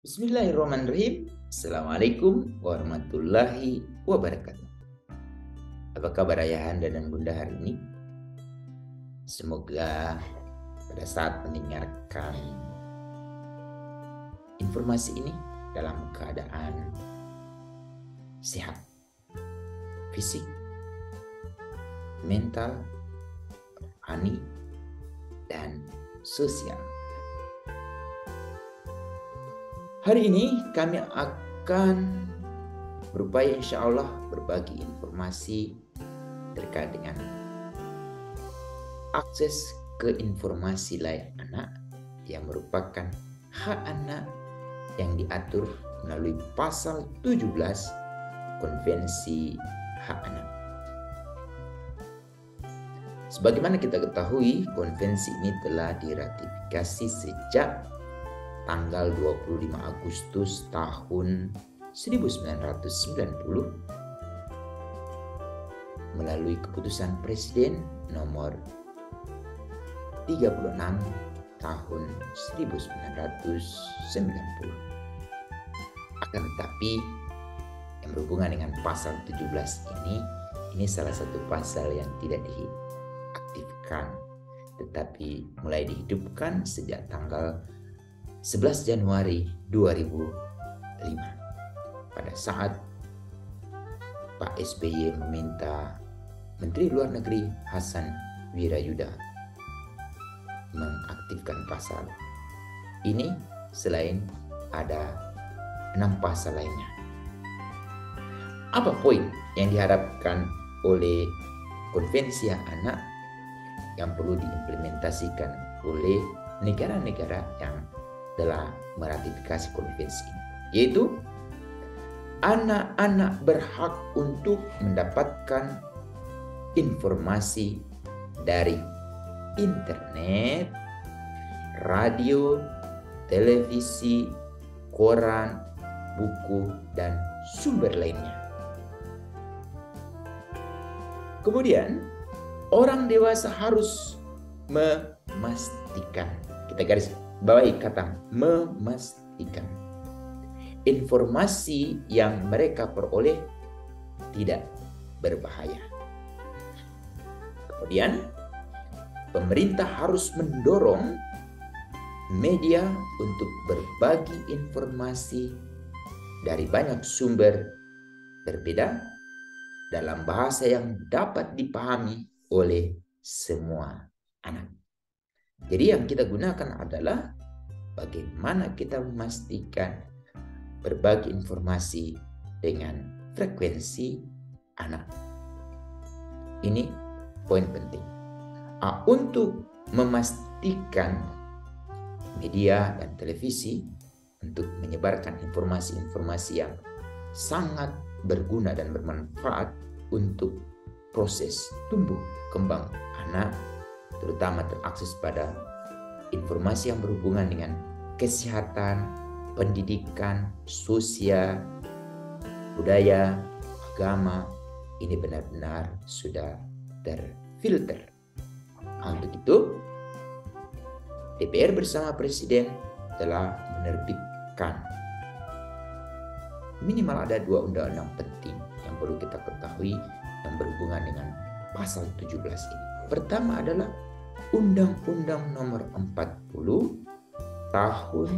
Bismillahirrahmanirrahim. Assalamualaikum warahmatullahi wabarakatuh. Apa kabar ayahanda dan bunda hari ini? Semoga pada saat mendengarkan informasi ini dalam keadaan sehat, fisik, mental, rohani, dan sosial. Hari ini kami akan berupaya insya Allah berbagi informasi terkait dengan akses ke informasi layak anak yang merupakan hak anak yang diatur melalui pasal 17 Konvensi Hak Anak. Sebagaimana kita ketahui, konvensi ini telah diratifikasi sejak tanggal 25 Agustus tahun 1990 melalui keputusan Presiden nomor 36 tahun 1990. Akan tetapi yang berhubungan dengan pasal 17 ini salah satu pasal yang tidak diaktifkan, tetapi mulai dihidupkan sejak tanggal 11 Januari 2005 pada saat Pak SBY meminta Menteri Luar Negeri Hasan Wirayuda mengaktifkan pasal ini selain ada 6 pasal lainnya. Apa poin yang diharapkan oleh Konvensi Hak Anak yang perlu diimplementasikan oleh negara-negara yang telah meratifikasi konvensi ini? Yaitu anak-anak berhak untuk mendapatkan informasi dari internet, radio, televisi, koran, buku, dan sumber lainnya. Kemudian, orang dewasa harus memastikan, kita garis bawahi kata memastikan, informasi yang mereka peroleh tidak berbahaya. Kemudian, pemerintah harus mendorong media untuk berbagi informasi dari banyak sumber berbeda dalam bahasa yang dapat dipahami oleh semua anak. Jadi yang kita gunakan adalah bagaimana kita memastikan berbagi informasi dengan frekuensi anak. Ini poin penting. Untuk memastikan media dan televisi untuk menyebarkan informasi-informasi yang sangat berguna dan bermanfaat untuk proses tumbuh kembang anak, terutama terakses pada informasi yang berhubungan dengan kesehatan, pendidikan, sosial, budaya, agama, ini benar-benar sudah terfilter. Untuk itu, DPR bersama Presiden telah menerbitkan minimal ada 2 undang-undang penting yang perlu kita ketahui yang berhubungan dengan pasal 17 ini. Pertama adalah Undang-Undang Nomor 40 Tahun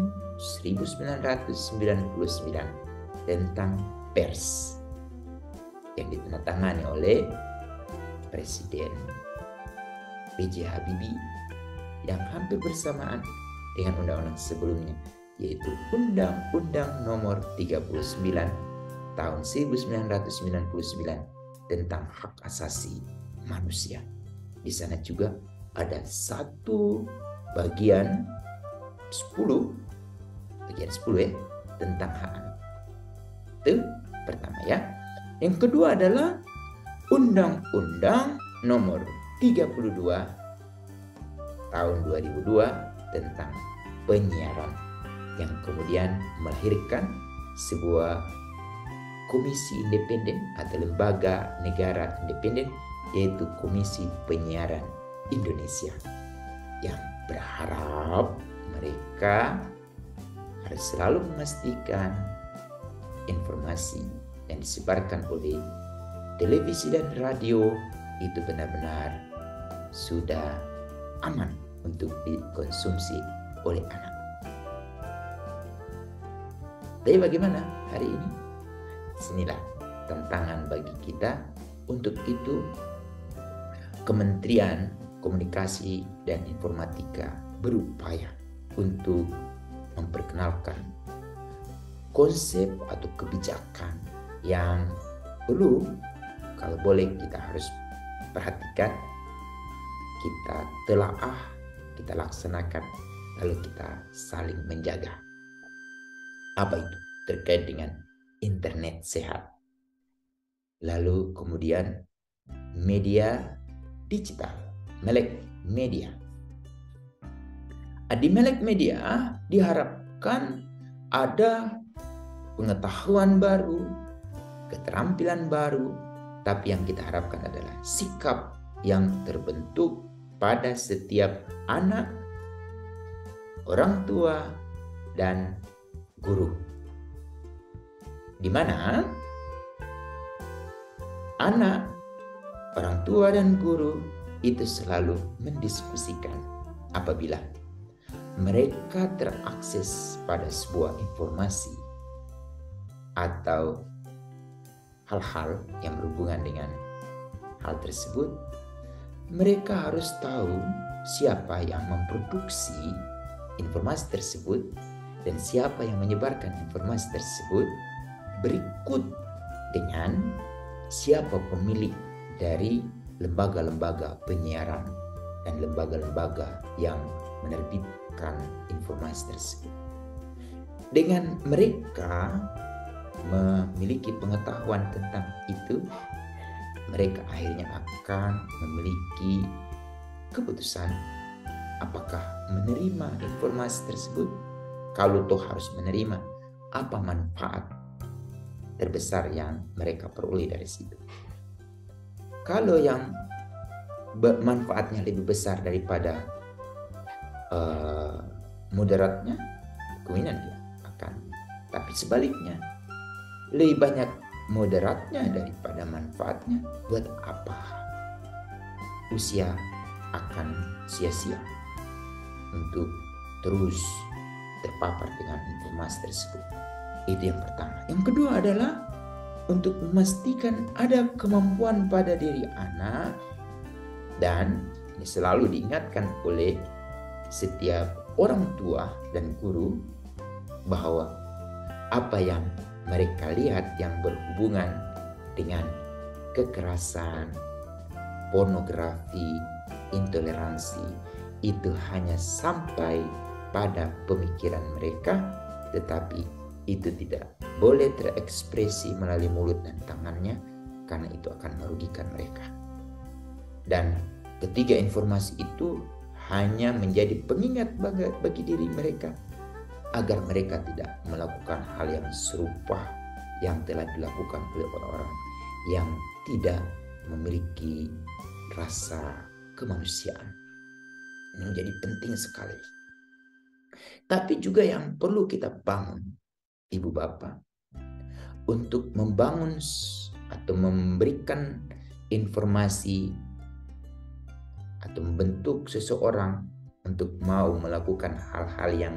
1999 tentang pers yang ditandatangani oleh Presiden B.J. Habibie yang hampir bersamaan dengan undang-undang sebelumnya, yaitu Undang-Undang Nomor 39 Tahun 1999 tentang hak asasi manusia. Di sana juga ada satu bagian 10 tentang hak anak. Itu pertama ya. Yang kedua adalah Undang-Undang Nomor 32 Tahun 2002 tentang penyiaran yang kemudian melahirkan sebuah komisi independen atau lembaga negara independen, yaitu Komisi Penyiaran Indonesia, yang berharap mereka harus selalu memastikan informasi yang disebarkan oleh televisi dan radio itu benar-benar sudah aman untuk dikonsumsi oleh anak. Tapi bagaimana hari ini? Disinilah tantangan bagi kita. Untuk itu Kementerian Komunikasi dan Informatika berupaya untuk memperkenalkan konsep atau kebijakan yang perlu, kalau boleh kita harus perhatikan, kita telaah, kita laksanakan, lalu kita saling menjaga. Apa itu? Terkait dengan internet sehat. Lalu kemudian media digital, melek media. Di melek media diharapkan ada pengetahuan baru, keterampilan baru, tapi yang kita harapkan adalah sikap yang terbentuk pada setiap anak, orang tua, dan guru. Di mana anak, orang tua, dan guru itu selalu mendiskusikan apabila mereka terakses pada sebuah informasi atau hal-hal yang berhubungan dengan hal tersebut. Mereka harus tahu siapa yang memproduksi informasi tersebut dan siapa yang menyebarkan informasi tersebut, berikut dengan siapa pemilik dari lembaga-lembaga penyiaran dan lembaga-lembaga yang menerbitkan informasi tersebut. Dengan mereka memiliki pengetahuan tentang itu, mereka akhirnya akan memiliki keputusan apakah menerima informasi tersebut. Kalau toh harus menerima, apa manfaat terbesar yang mereka peroleh dari situ. Kalau yang manfaatnya lebih besar daripada mudaratnya, kemungkinan dia akan. Tapi sebaliknya, lebih banyak mudaratnya daripada manfaatnya, buat apa usia akan sia-sia untuk terus terpapar dengan informasi tersebut. Itu yang pertama. Yang kedua adalah untuk memastikan ada kemampuan pada diri anak, dan ini selalu diingatkan oleh setiap orang tua dan guru bahwa apa yang mereka lihat yang berhubungan dengan kekerasan, pornografi, intoleransi itu hanya sampai pada pemikiran mereka, tetapi itu tidak boleh terekspresi melalui mulut dan tangannya, karena itu akan merugikan mereka. Dan ketiga informasi itu hanya menjadi pengingat bagi diri mereka agar mereka tidak melakukan hal yang serupa yang telah dilakukan oleh orang-orang yang tidak memiliki rasa kemanusiaan. Ini menjadi penting sekali. Tapi juga yang perlu kita bangun, Ibu Bapak, untuk membangun atau memberikan informasi atau membentuk seseorang untuk mau melakukan hal-hal yang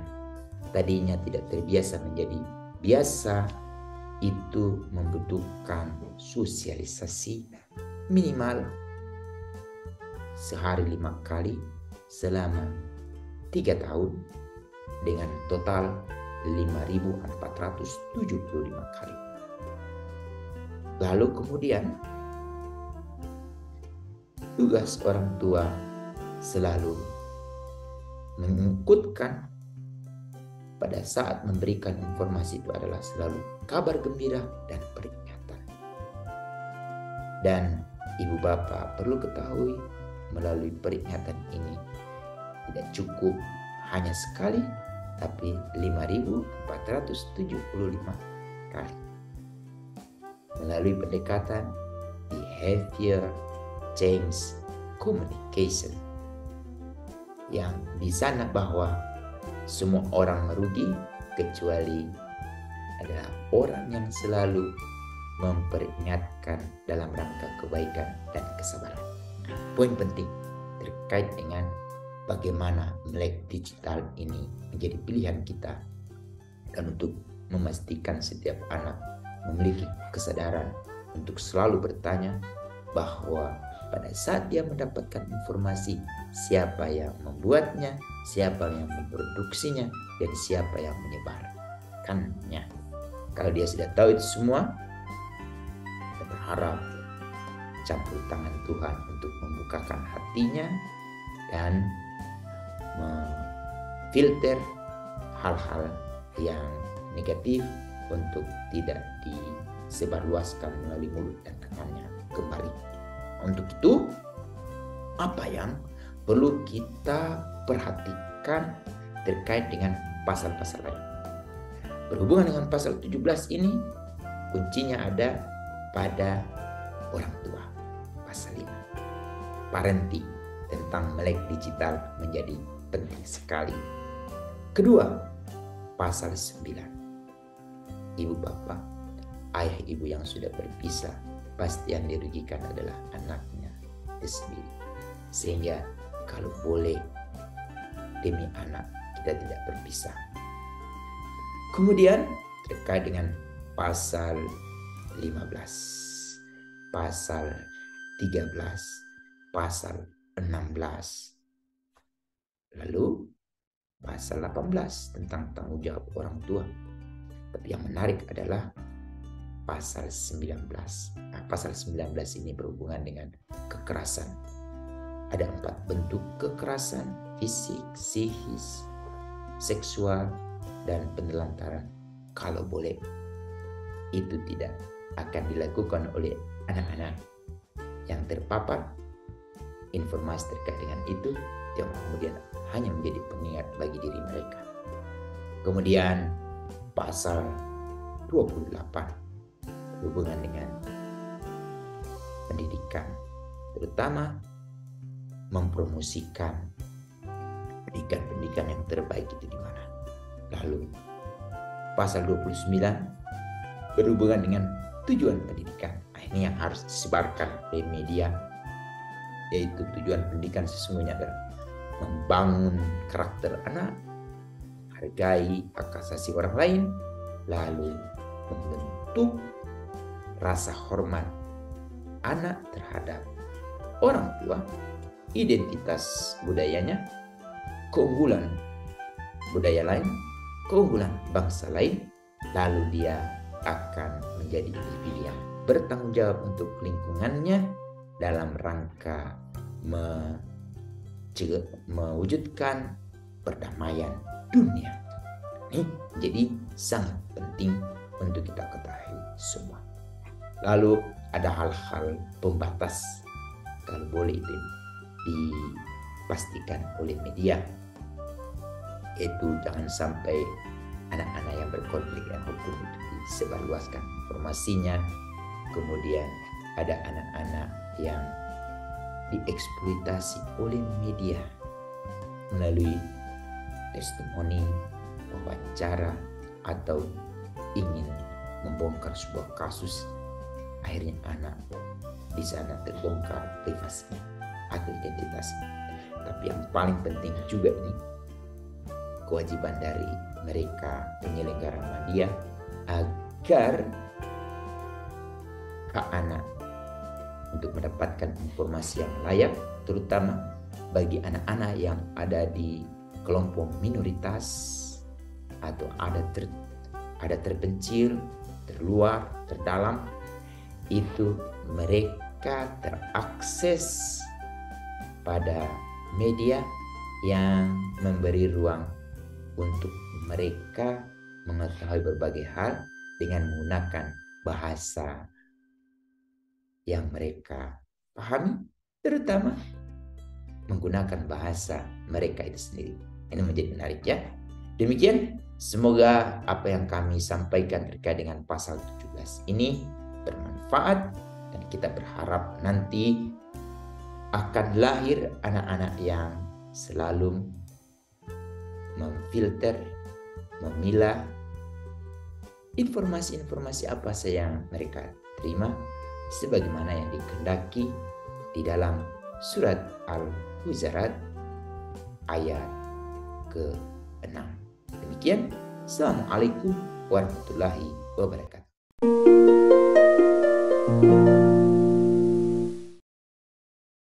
tadinya tidak terbiasa menjadi biasa, itu membutuhkan sosialisasi minimal sehari 5 kali selama 3 tahun dengan total 5.475 kali. Lalu kemudian tugas orang tua selalu mengikutkan pada saat memberikan informasi itu adalah selalu kabar gembira dan peringatan. Dan ibu bapak perlu ketahui, melalui peringatan ini tidak cukup hanya sekali, tapi 5.475 kali. Melalui pendekatan behavior change communication. yang di sana bahwa semua orang merugi kecuali adalah orang yang selalu memperingatkan dalam rangka kebaikan dan kesabaran. Poin penting terkait dengan bagaimana melek digital ini menjadi pilihan kita, dan untuk memastikan setiap anak memiliki kesadaran untuk selalu bertanya bahwa pada saat dia mendapatkan informasi, siapa yang membuatnya, siapa yang memproduksinya, dan siapa yang menyebarkannya. Kalau dia sudah tahu itu semua, kita berharap campur tangan Tuhan untuk membukakan hatinya dan memfilter hal-hal yang negatif untuk tidak disebarluaskan melalui mulut dan tangannya kembali. Untuk itu, apa yang perlu kita perhatikan terkait dengan pasal-pasal lain? Berhubungan dengan pasal 17 ini, kuncinya ada pada orang tua. Pasal 5, parenting, tentang melek digital menjadi penting sekali. Kedua, pasal 9, ibu bapak, ayah ibu yang sudah berpisah, pasti yang dirugikan adalah anaknya itu sendiri. Sehingga kalau boleh, demi anak kita tidak berpisah. Kemudian terkait dengan pasal 15, pasal 13, pasal 16, lalu pasal 18 tentang tanggung jawab orang tua. Tapi yang menarik adalah pasal 19. Pasal 19 ini berhubungan dengan kekerasan. Ada 4 bentuk kekerasan: fisik, psikis, seksual, dan penelantaran. Kalau boleh, itu tidak akan dilakukan oleh anak-anak yang terpapar informasi terkait dengan itu, yang kemudian hanya menjadi pengingat bagi diri mereka. Kemudian pasal 28 berhubungan dengan pendidikan, terutama mempromosikan pendidikan yang terbaik itu di mana. Lalu pasal 29 berhubungan dengan tujuan pendidikan. Ini yang harus disebarkan oleh media, yaitu tujuan pendidikan sesungguhnya adalah membangun karakter anak, hargai hak asasi orang lain, lalu membentuk rasa hormat anak terhadap orang tua, identitas budayanya, keunggulan budaya lain, keunggulan bangsa lain, lalu dia akan menjadi individu yang bertanggung jawab untuk lingkungannya dalam rangka mewujudkan perdamaian dunia. Ini jadi sangat penting untuk kita ketahui semua. Lalu ada hal-hal pembatas, kalau boleh itu dipastikan oleh media, yaitu jangan sampai anak-anak yang berkonflik dengan hukum itu disebarluaskan informasinya. Kemudian ada anak-anak yang dieksploitasi oleh media melalui testimoni, wawancara, atau ingin membongkar sebuah kasus. Akhirnya anak di sana terbongkar privasinya atau identitasnya. Tapi yang paling penting juga ini kewajiban dari mereka penyelenggara media agar hak anak untuk mendapatkan informasi yang layak, terutama bagi anak-anak yang ada di kelompok minoritas atau ada terpencil, terluar, terdalam, itu mereka terakses pada media yang memberi ruang untuk mereka mengetahui berbagai hal dengan menggunakan bahasa yang mereka pahami, terutama menggunakan bahasa mereka itu sendiri. Ini menjadi menarik ya. Demikian, semoga apa yang kami sampaikan terkait dengan pasal 17 ini bermanfaat, dan kita berharap nanti akan lahir anak-anak yang selalu memfilter, memilah informasi-informasi apa saja yang mereka terima sebagaimana yang dikehendaki di dalam surat Al-Huzarat ayat ke-6. Demikian, Assalamualaikum warahmatullahi wabarakatuh.